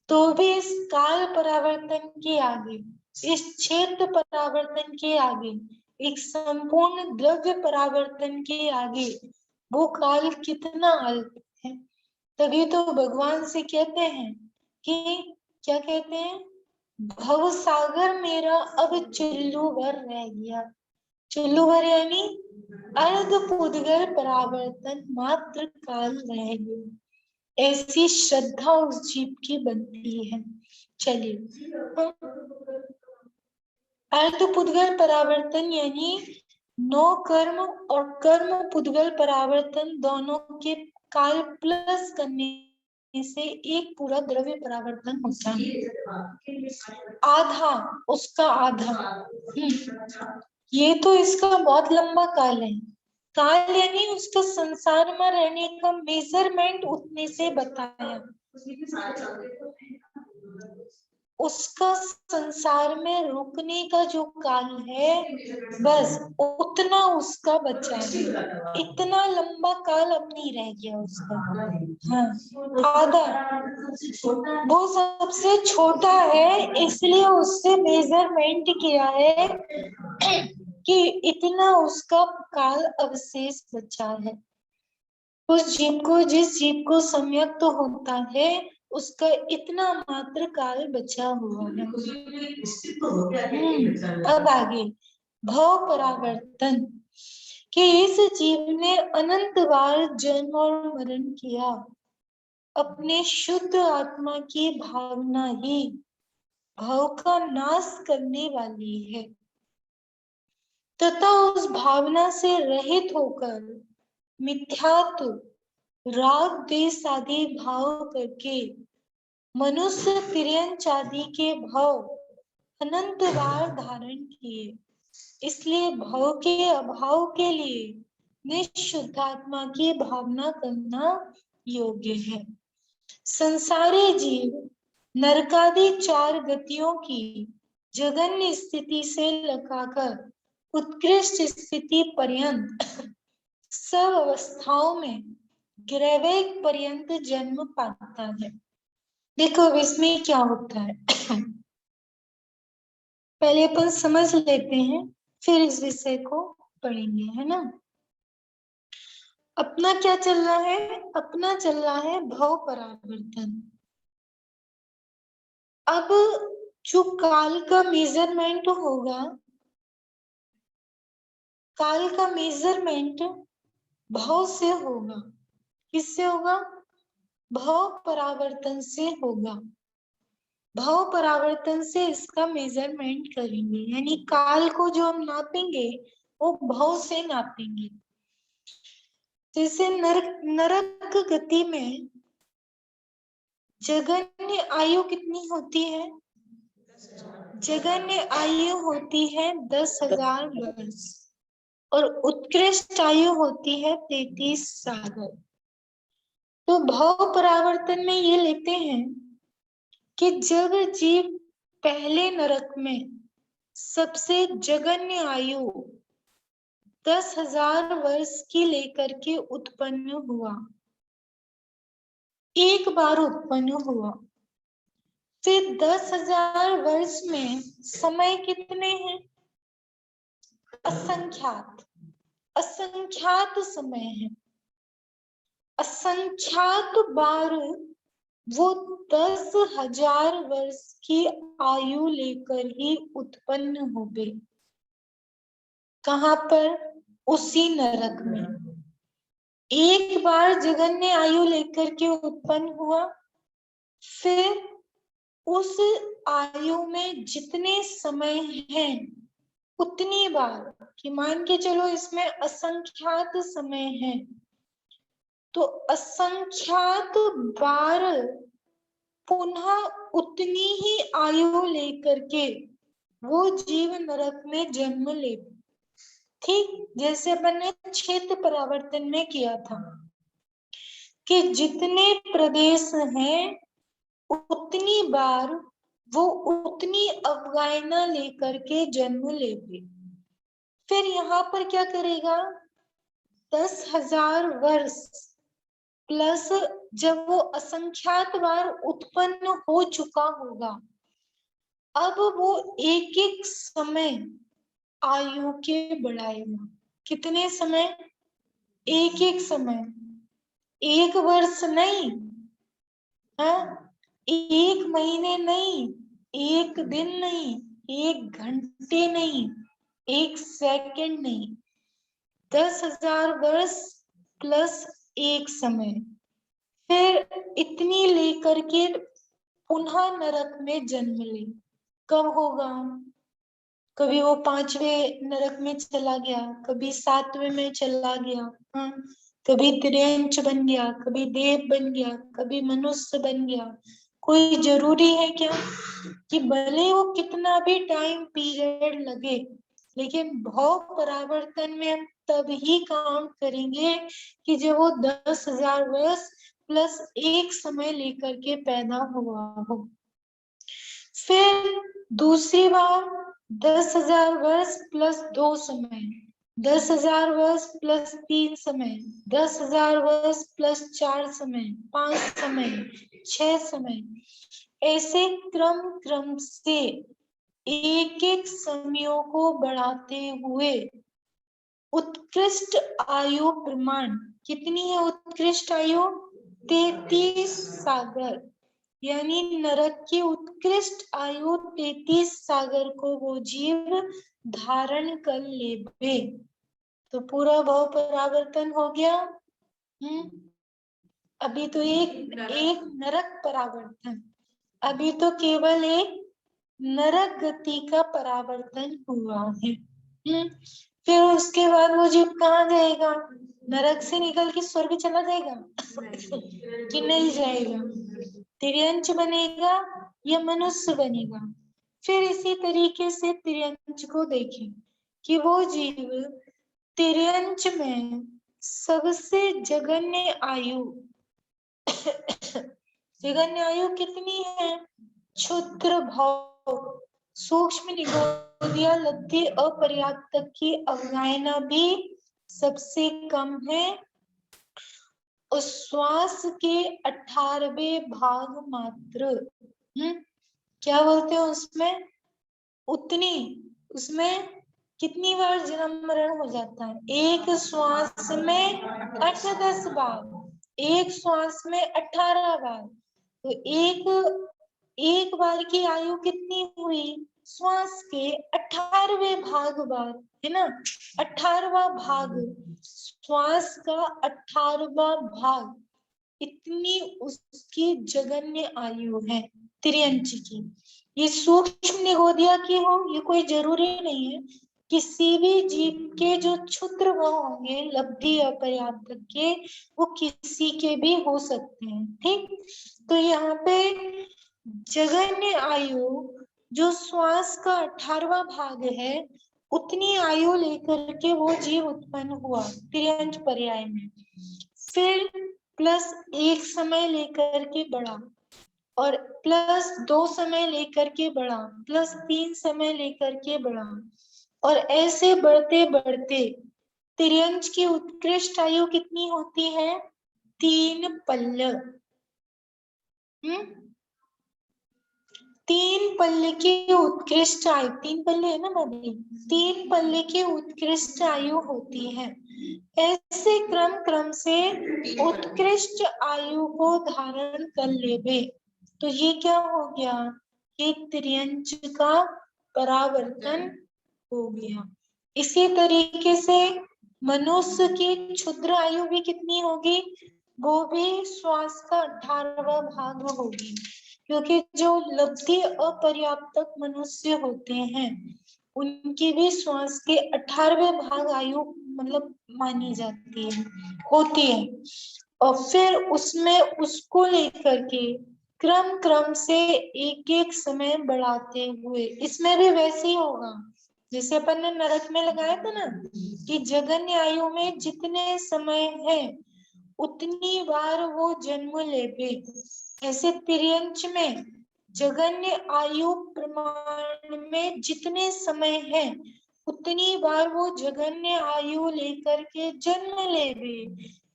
तो भी इस काल परावर्तन के आगे, इस क्षेत्र परावर्तन के आगे, एक संपूर्ण द्रव्य परावर्तन के आगे वो काल कितना अल्प है। तभी तो भगवान से कहते हैं कि क्या कहते हैं, भव सागर मेरा अब चुल्लू भर रह गया। चुल्लू भर यानी अर्ध पुद्गल परावर्तन मात्र काल रह गया। ऐसी श्रद्धा उस जीव की बनती है। चलिए, अर्ध पुद्गल परावर्तन यानी 9 कर्म और कर्म पुद्गल परावर्तन दोनों के काल प्लस करने से एक पूरा द्रव्य परावर्तन होता है। आधा, उसका आधा। ये तो इसका बहुत लंबा काल है। काल यानी उसका संसार में रहने का मेजरमेंट उतने से बताया, उसका संसार में रुकने का जो काल है बस उतना उसका बचा है। इतना लंबा काल अब नहीं रह गया उसका। हाँ, आधा, वो सबसे छोटा है, इसलिए उससे मेजरमेंट किया है कि इतना उसका काल अवशेष बचा है। उस जीव को, जिस जीव को सम्यक तो होता है, उसका इतना मात्र काल बचा हुआ है। अब आगे भव परावर्तन कि इस जीव ने अनंत बार जन्म और मरण किया। अपने शुद्ध आत्मा की भावना ही भव का नाश करने वाली है, तथा उस भावना से रहित होकर मिथ्यात्व, राग द्वेष आदि भाव करके मनुष्य तिर्यंच आदि के भाव अनंत बार धारण किए। इसलिए भाव के अभाव के लिए निःशुद्धात्मा की भावना करना योग्य है। संसारी जीव नरकादि 4 गतियों की जघन्य स्थिति से लगाकर उत्कृष्ट स्थिति पर्यंत सब अवस्थाओं में गिरवेग पर्यंत जन्म पाता है। देखो अब इसमें क्या होता है, पहले अपन समझ लेते हैं, फिर इस विषय को पढ़ेंगे, है ना। अपना क्या चल रहा है? अपना चल रहा है भव परावर्तन। अब जो काल का मेजरमेंट होगा, काल का मेजरमेंट भव से होगा। किससे होगा? भव परावर्तन से होगा। भव परावर्तन से इसका मेजरमेंट करेंगे, यानी काल को जो हम नापेंगे वो भव से नापेंगे। जैसे नरक गति में जगन्य आयु कितनी होती है? जगन्य आयु होती है 10,000 वर्ष और उत्कृष्ट आयु होती है 33 सागर। तो भव परावर्तन में ये लेते हैं कि जब जीव पहले नरक में सबसे जगन्य आयु 10,000 वर्ष की लेकर के उत्पन्न हुआ, एक बार उत्पन्न हुआ, फिर 10,000 वर्ष में समय कितने हैं? असंख्यात, असंख्यात समय है। असंख्यात बार वो 10,000 वर्ष की आयु लेकर ही उत्पन्न हो गए। कहाँ पर? उसी नरक में एक बार जगन्य आयु लेकर के उत्पन्न हुआ, फिर उस आयु में जितने समय हैं उतनी बार, कि मान के चलो इसमें असंख्यात समय है, तो असंख्यात बार पुनः उतनी ही आयु लेकर के वो जीव नरक में जन्म ले। ठीक जैसे अपन ने क्षेत्र परावर्तन में किया था कि जितने प्रदेश हैं उतनी बार वो उतनी अवगाहना लेकर के जन्म लेते। फिर यहाँ पर क्या करेगा? 10,000 वर्ष प्लस जब वो असंख्यात बार उत्पन्न हो चुका होगा, अब वो एक एक समय आयु के बढ़ाएगा। कितने समय? एक एक समय, एक वर्ष नहीं, हाँ, एक महीने नहीं, एक दिन नहीं, एक घंटे नहीं, एक सेकंड नहीं, 10,000 वर्ष प्लस एक समय, फिर इतनी लेकर के पुनः नरक में जन्म ले। कब होगा? कभी वो 5वें नरक में चला गया, कभी 7वें में चला गया, हाँ, कभी तिर्यंच बन गया, कभी देव बन गया, कभी मनुष्य बन गया। कोई जरूरी है क्या कि भले वो कितना भी टाइम पीरियड लगे, लेकिन भव परावर्तन में हम तब ही काउंट करेंगे कि जब वो 10,000 वर्ष प्लस एक समय लेकर के पैदा हुआ हो। फिर दूसरी बार 10,000 वर्ष प्लस 2 समय, 10,000 वर्ष प्लस 3 समय, 10,000 वर्ष प्लस 4 समय, 5 समय, 6 समय, ऐसे क्रम क्रम से एक एक समयों को बढ़ाते हुए उत्कृष्ट आयु प्रमाण कितनी है? उत्कृष्ट आयु 33 सागर, यानी नरक की उत्कृष्ट आयु 33 सागर को वो जीव धारण कर लेबे। तो पूरा भव परावर्तन हो गया। अभी तो एक नरक परावर्तन, अभी तो केवल एक नरक गति का परावर्तन हुआ है। फिर उसके बाद वो जीव कहाँ जाएगा? नरक से निकल के स्वर्ग चला जाएगा कि नहीं जाएगा? तिर्यंच बनेगा या मनुष्य बनेगा? फिर इसी तरीके से तिर्यंच को देखें कि वो जीव तिर्यंच में सबसे जगन्य आयु जगन्य आयु कितनी है? क्षुद्र भाव सूक्ष्म निगोदिया लब्धि अपर्याप्त की अवगाहना भी सबसे कम है। श्वास के 18वें भाग मात्र, क्या बोलते हैं उसमें? उतनी, उसमें कितनी बार जन्म मरण हो जाता है? एक श्वास में 8-10 बार, एक श्वास में 18 बार। तो एक बार की आयु कितनी हुई? श्वास के 18वें भाग बार, है ना? 18वां भाग, श्वास का 18वां भाग, इतनी उसकी जगन्य आयु है तिर्यंच की। ये सूक्ष्म निगोदिया की हो ये कोई जरूरी नहीं है, किसी भी जीव के जो क्षुद्र भाव होंगे लब्धि अपर्याप्त के, वो किसी के भी हो सकते हैं। ठीक, तो यहाँ पे जगन्य आयु जो श्वास का 18वां भाग है, उतनी आयु लेकर के वो जीव उत्पन्न हुआ तिर्यंच पर्याय में। फिर +1 समय लेकर के बढ़ा, और +2 समय लेकर के बढ़ा, +3 समय लेकर के बढ़ा, और ऐसे बढ़ते बढ़ते तिर्यंच की उत्कृष्ट आयु कितनी होती है? 3 पल्ल। 3 पल्ले की उत्कृष्ट आयु, 3 पल्ले है ना भाभी? 3 पल्ले की उत्कृष्ट आयु होती है। ऐसे क्रम क्रम से उत्कृष्ट आयु को धारण कर लेवे। तो ये क्या हो गया? ये तिर्यंच का परावर्तन हो गया। इसी तरीके से मनुष्य की क्षुद्र आयु भी कितनी होगी? वो भी श्वास का 18वां भाग होगी, क्योंकि जो लब्धि अपर्याप्तक मनुष्य होते हैं उनकी भी श्वास के 18वें भाग आयु मतलब मानी जाती है, होती है। और फिर उसमें उसको लेकर के क्रम क्रम से एक एक समय बढ़ाते हुए, इसमें भी वैसे ही होगा जैसे अपन ने नरक में लगाया था ना, कि जगन्य आयु में जितने समय है उतनी बार वो जन्म लेवे। ऐसे तिर्यंच में जगन्य आयु प्रमाण में जितने समय है उतनी बार वो जगन्य आयु लेकर के जन्म लेवे,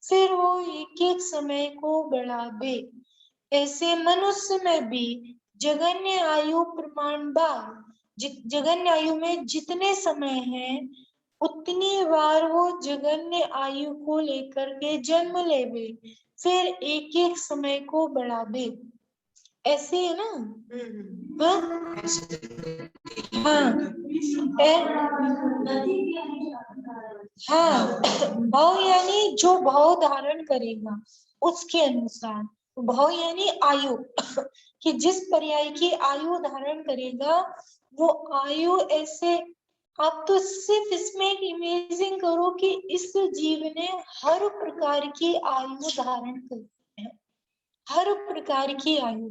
फिर वो एक एक समय को बढ़ावे। ऐसे मनुष्य में भी जगन्य आयु प्रमाण बार, जगन्य आयु में जितने समय है उतनी बार वो जगन्य आयु को लेकर के जन्म लेवे, फिर एक एक समय को बढ़ावे। ऐसे है ना? हाँ, हाँ, भाव यानी जो भाव धारण करेगा उसके अनुसार। भाव यानी आयु कि जिस पर्याय की आयु धारण करेगा वो आयु। ऐसे आप तो सिर्फ इसमें एक इमेजिंग करो कि इस जीव ने हर प्रकार की आयु धारण कर है, हर प्रकार की आयु,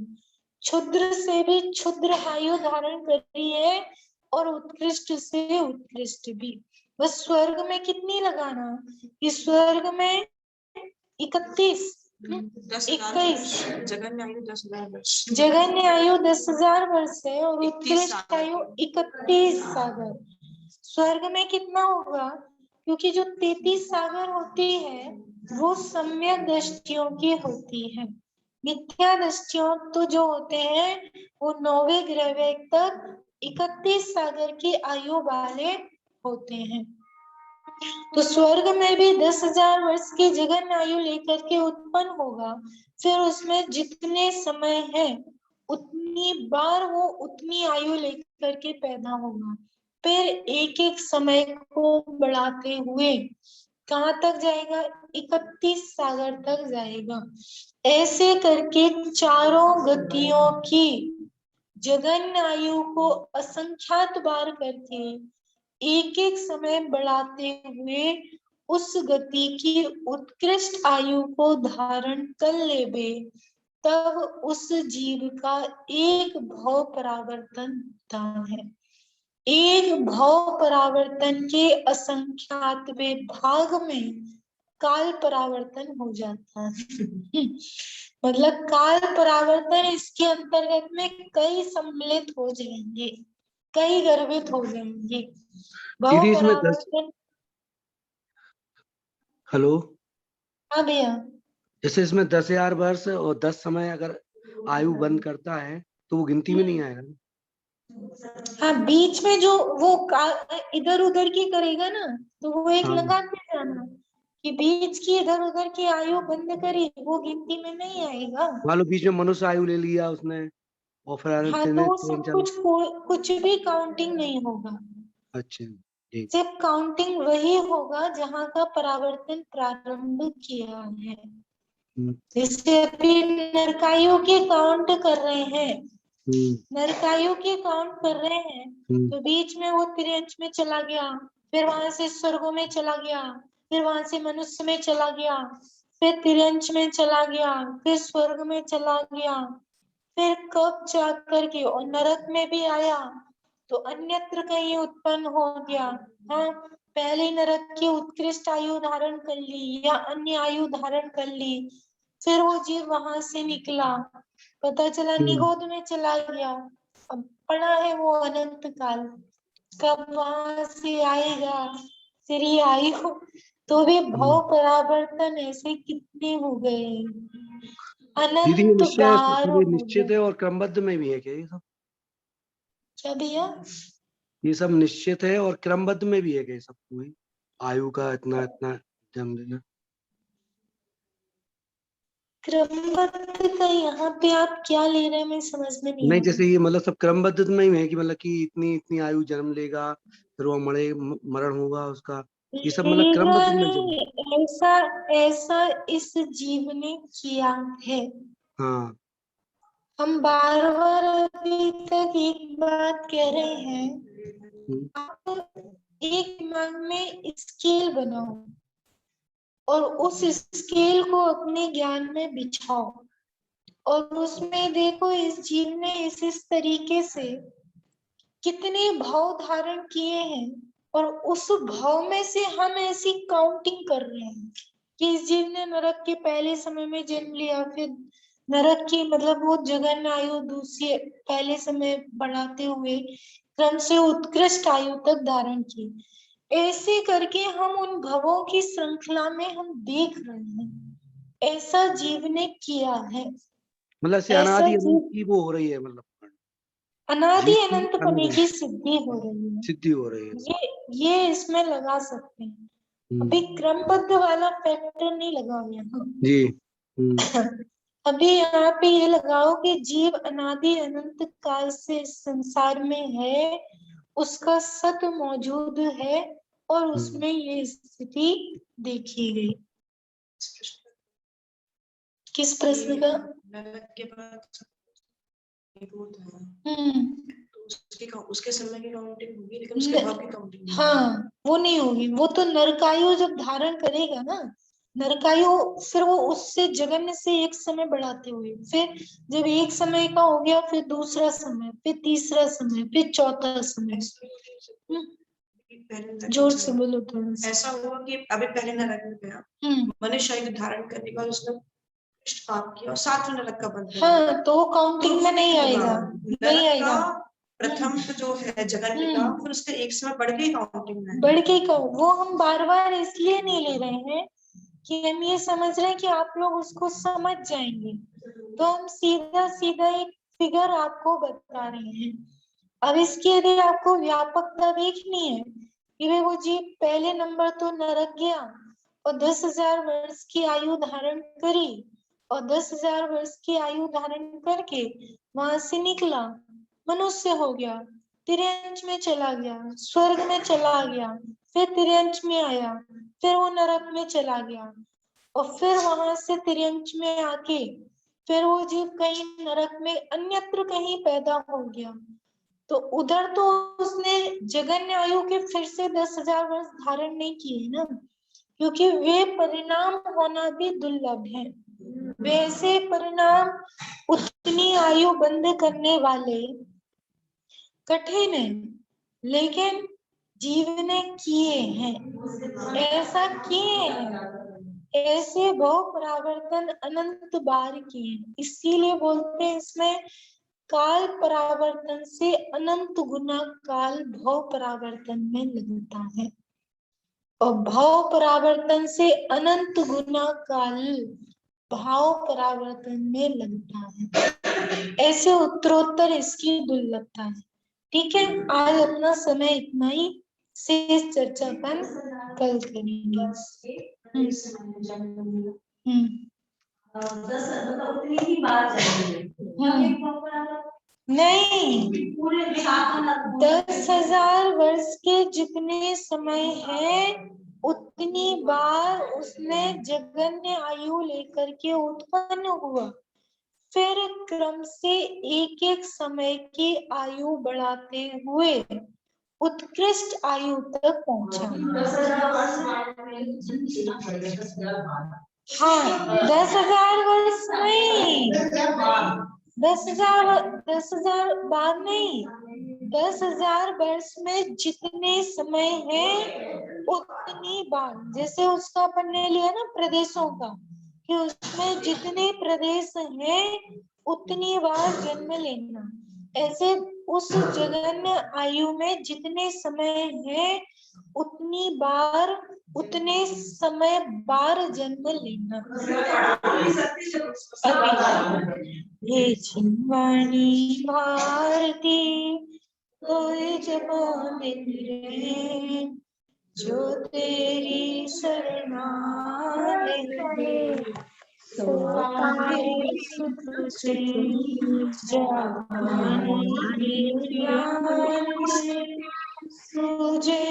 क्षुद्र से भी क्षुद्र आयु धारण कर रही है और उत्कृष्ट से उत्कृष्ट भी। बस स्वर्ग में कितनी लगाना? इस स्वर्ग में 31, 21, जगन्य आयु 10,000 वर्ष, जगन्य आयु 10,000 वर्ष है और उत्कृष्ट आयु 31 सागर। स्वर्ग में कितना होगा? क्योंकि जो 33 सागर होती है वो सम्यक दृष्टियों की होती है, मिथ्या दृष्टियों तो जो होते हैं वो 9वें ग्रह तक 31 सागर की आयु वाले होते हैं। तो स्वर्ग में भी 10,000 वर्ष की जगन्य आयु लेकर के उत्पन्न होगा, फिर उसमें जितने समय है उतनी बार वो उतनी आयु लेकर के पैदा होगा, फिर एक एक समय को बढ़ाते हुए कहाँ तक जाएगा? 31 सागर तक जाएगा। ऐसे करके चारों गतियों की जगन्य आयु को असंख्यात बार करके एक एक समय बढ़ाते हुए उस गति की उत्कृष्ट आयु को धारण कर लेवे, तब उस जीव का एक भव परावर्तन होता है। एक भव परावर्तन के असंख्यातवें भाग में काल परावर्तन हो जाता है। मतलब काल परावर्तन इसके अंतर्गत में कई सम्मिलित हो जाएंगे, कई गर्भित हो जाएंगे। भव दीदी इसमें 10, परावर्तन। हेलो, हाँ भैया, जैसे इसमें 10,000 वर्ष और 10 समय अगर आयु बंद करता है तो वो गिनती में नहीं आएगा? हाँ, बीच में जो वो इधर उधर की करेगा ना, तो वो एक हाँ। लगाते जाना कि बीच की इधर उधर की आयु बंद करी, वो गिनती में नहीं आएगा। मान लो बीच में मनुष्य आयु ले लिया उसने और फिर हाँ, आदित्य तो ने वो ट्रेन सब चालू। कुछ भी काउंटिंग नहीं होगा। अच्छा जी। सिर्फ काउंटिंग वही होगा जहाँ का परावर्तन प्रारंभ किया है। हम्म, जैसे अभी नरकाइयों के काउंट कर रहे हैं, हम्म, नरकाइयों के काउंट कर रहे हैं, हम्म, तो बीच में वो त्रियंश में चला गया, फिर वहां से स्वर्गों में चला गया, फिर वहां से मनुष्य में चला गया, फिर त्रियंश में चला गया, फिर स्वर्ग में चला गया, फिर कब जाकर के और नरक में भी आया, तो अन्यत्र कहीं उत्पन्न हो गया। हाँ, पहले नरक की उत्कृष्ट आयु धारण कर ली या अन्य आयु धारण कर ली, फिर वो जीव वहां से निकला, पता चला निगोद में चला गया, अब पड़ा है वो अनंत काल, कब वहां से आएगा, फिर ये आयु, तो भी भव परावर्तन ऐसे कितने हो गए, दीदी ये अनंत निश्चय बार सब ये हो निश्चित गए। है और क्रमबद्ध में भी है क्या ये सब? क्या भैया? ये सब निश्चित है और क्रमबद्ध में भी है क्या ये सब? वही आयु का इतना इतना जन्म लेना। क्रमबद्ध का यहाँ पे आप क्या ले रहे हैं, मैं समझ में नहीं नहीं आ जैसे रहा। ये मतलब सब क्रमबद्ध में ही है कि मतलब कि इतनी इतनी आयु जन्म लेगा फिर वो मरण होगा उसका, ये सब मतलब लेगा क्रमबद्ध में चल। नहीं, ऐसा ऐसा इस जीव ने किया है। हाँ। हम बार बार अभी तक एक बात कह रहे हैं, हम्म, आप एक दिमाग में स्केल बनाओ और उस स्केल को अपने ज्ञान में बिछाओ और उसमें देखो इस जीव ने इस तरीके से कितने भाव धारण किए हैं, और उस भाव में से हम ऐसी काउंटिंग कर रहे हैं कि इस जीव ने नरक के पहले समय में जन्म लिया, फिर नरक की मतलब वो जगन आयु दूसरे पहले समय बढ़ाते हुए क्रम से उत्कृष्ट आयु तक धारण की, ऐसे करके हम उन भवों की श्रृंखला में हम देख रहे हैं, ऐसा जीव ने किया है। मतलब से ऐसा अनादि अनंत जीव की वो हो रही है मतलब अनादि जीव की अनंत पने अनादि की सिद्धि हो रही है, सिद्धि हो रही है। ये इसमें लगा सकते हैं। हम्म, अभी क्रमबद्ध वाला फैक्टर नहीं लगाओ यहाँ। जी। हम्म, अभी यहाँ पे ये लगाओ कि जीव अनादि अनंत काल से इस संसार में है, उसका सत मौजूद है और उसमें ये स्थिति देखी गई। किस प्रश्न का? नरक के बाद निगोद है, हम्म, तो उसके समय की काउंटिंग होगी लेकिन उसके भाव की काउंटिंग नहीं होगी। हाँ, वो नहीं होगी, वो तो नरकायु जब धारण करेगा ना, नरकायु फिर वो उससे जगन्य से एक समय बढ़ाते हुए, फिर जब एक समय का हो गया फिर दूसरा समय, फिर तीसरा समय, फिर चौथा समय। पहले नरक जोर में से चला। बोलो थोड़ा सा। ऐसा हुआ कि अभी पहले नरक में गया, मनुष्य शरीर धारण करने के बाद उसने उत्कृष्ट पाप किया और सातवें नरक का बंध गया। हाँ, तो वो काउंटिंग में नहीं आएगा, नहीं नरक आएगा। का प्रथम जो है जगन्य का, फिर उसके एक समय बढ़ के काउंटिंग में बढ़ के का वो हम बार बार इसलिए नहीं ले रहे हैं कि हम ये समझ रहे हैं कि आप लोग उसको समझ जाएंगे, तो हम सीधा सीधा एक फिगर आपको बता रहे हैं। अब इसकी यदि आपको व्यापकता देखनी है कि भाई वो जीव पहले नंबर तो नरक गया और 10,000 वर्ष की आयु धारण करी, और 10,000 वर्ष की आयु धारण करके वहां से निकला, मनुष्य हो गया, तिर्यंश में चला गया, स्वर्ग में चला गया, फिर तिर्यंश में आया, फिर वो नरक में चला गया, और फिर वहां से तिर्यंश में आके फिर वो जीव कहीं नरक में अन्यत्र कहीं पैदा हो गया, तो उधर तो उसने जगन्य आयु के फिर से 10,000 वर्ष धारण नहीं किए ना, क्योंकि वे परिणाम होना भी दुर्लभ है। वैसे परिणाम उतनी आयु बंद करने वाले कठिन है, लेकिन जीव ने किए हैं, ऐसा किए हैं, ऐसे बहु परावर्तन अनंत बार किए, इसीलिए बोलते हैं इसमें काल परावर्तन से अनंत गुना काल भव परावर्तन में लगता है, और भव परावर्तन से अनंत गुना काल भाव परावर्तन में लगता है, ऐसे उत्तरोत्तर इसकी दुर्लभता है। ठीक है, आज अपना समय इतना ही, शेष चर्चा अपन कल करेंगे। उतनी ही बात चाहिए। नहीं, 10,000 वर्ष के जितने समय है उतनी बार उसने जगन्य आयु लेकर के उत्पन्न हुआ, फिर क्रम से एक एक समय की आयु बढ़ाते हुए उत्कृष्ट आयु तक पहुंचा। हाँ, 10,000 वर्ष नहीं, 10,000 बाद नहीं, 10,000 वर्ष में जितने समय है उतनी बार, जैसे उसका अपन ने लिया ना प्रदेशों का, कि उसमें जितने प्रदेश हैं उतनी बार जन्म लेना, ऐसे उस जगन्य आयु में जितने समय है उतनी बार उतने समय बार जन्म लेना। हे चिन्वाणी भारती कोई जबान रे, जो तेरी शरणा ले तो आए सुख से तुझे